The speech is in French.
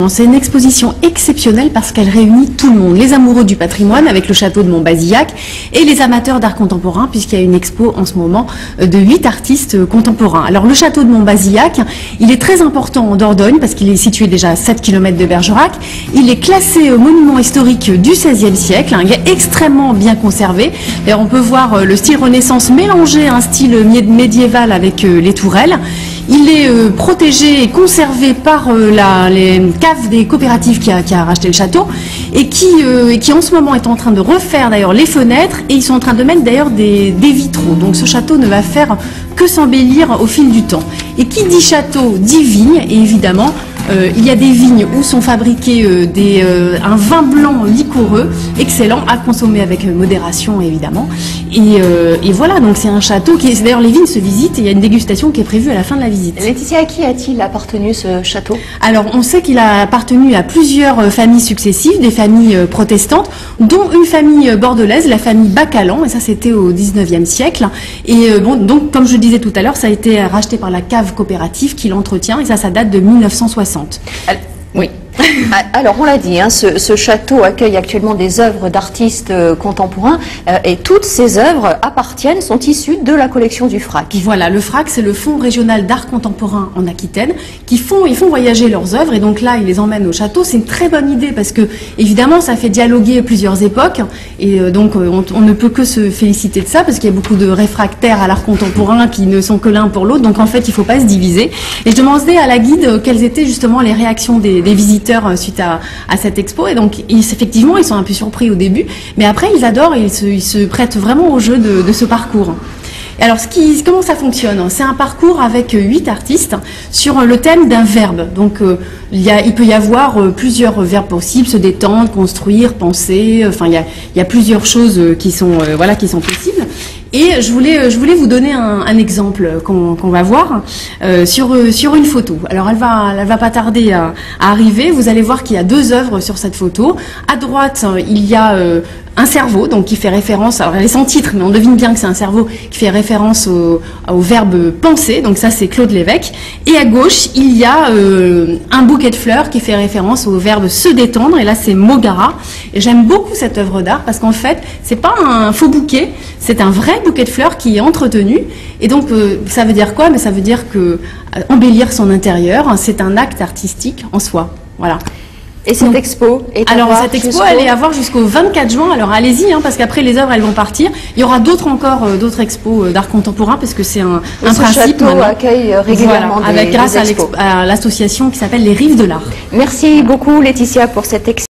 C'est une exposition exceptionnelle parce qu'elle réunit tout le monde, les amoureux du patrimoine avec le château de Montbazillac et les amateurs d'art contemporain puisqu'il y a une expo en ce moment de 8 artistes contemporains. Alors le château de Montbazillac, il est très important en Dordogne parce qu'il est situé déjà à 7 km de Bergerac. Il est classé monument historique du XVIe siècle, il est extrêmement bien conservé. D'ailleurs on peut voir le style Renaissance mélangé à un style médiéval avec les tourelles. Il est protégé et conservé par les caves des coopératives qui a racheté le château et qui en ce moment est en train de refaire d'ailleurs les fenêtres et ils sont en train de mettre d'ailleurs des vitraux. Donc ce château ne va faire que s'embellir au fil du temps. Et qui dit château dit vigne et évidemment il y a des vignes où sont fabriqués un vin blanc liquoreux, excellent, à consommer avec modération évidemment. Et voilà, donc c'est un château qui est... D'ailleurs les vignes se visitent et il y a une dégustation qui est prévue à la fin de la visite. Laetitia, à qui a-t-il appartenu ce château? Alors on sait qu'il a appartenu à plusieurs familles successives, des familles protestantes, dont une famille bordelaise, la famille Bacalan, et ça c'était au 19e siècle. Et bon, donc comme je le disais tout à l'heure, ça a été racheté par la cave coopérative qui l'entretient et ça date de 1960. Oui. Alors on l'a dit, hein, ce château accueille actuellement des œuvres d'artistes contemporains et toutes ces œuvres sont issues de la collection du FRAC. Voilà, le FRAC c'est le Fonds régional d'art contemporain en Aquitaine ils font voyager leurs œuvres et donc là ils les emmènent au château. C'est une très bonne idée parce que évidemment ça fait dialoguer plusieurs époques et donc on ne peut que se féliciter de ça parce qu'il y a beaucoup de réfractaires à l'art contemporain qui ne sont que l'un pour l'autre, donc en fait il ne faut pas se diviser. Et je demandais à la guide quelles étaient justement les réactions des visiteurs suite à cette expo et donc effectivement ils sont un peu surpris au début mais après ils adorent et ils se prêtent vraiment au jeu de ce parcours. Alors comment ça fonctionne? C'est un parcours avec 8 artistes sur le thème d'un verbe. Donc il peut y avoir plusieurs verbes possibles, se détendre, construire, penser, enfin il y a plusieurs choses qui sont possibles. Et je voulais vous donner un exemple qu'on va voir sur une photo. Alors elle va pas tarder à arriver. Vous allez voir qu'il y a 2 œuvres sur cette photo. À droite, il y a un cerveau, donc qui fait référence, alors elle est sans titre, mais on devine bien que c'est un cerveau qui fait référence au verbe penser, donc ça c'est Claude Lévesque. Et à gauche, il y a un bouquet de fleurs qui fait référence au verbe se détendre, et là c'est Mogara. Et j'aime beaucoup cette œuvre d'art parce qu'en fait, c'est pas un faux bouquet, c'est un vrai bouquet de fleurs qui est entretenu. Et donc ça veut dire quoi? Mais ça veut dire que embellir son intérieur, c'est un acte artistique en soi. Voilà. Et cette expo est alors cette expo elle est à voir jusqu'au 24 juin, alors allez-y parce qu'après les œuvres elles vont partir. Il y aura d'autres expos d'art contemporain parce que c'est un principe. Ce château accueille régulièrement grâce à l'association qui s'appelle les Rives de l'Art. Merci beaucoup Laetitia pour cette expo.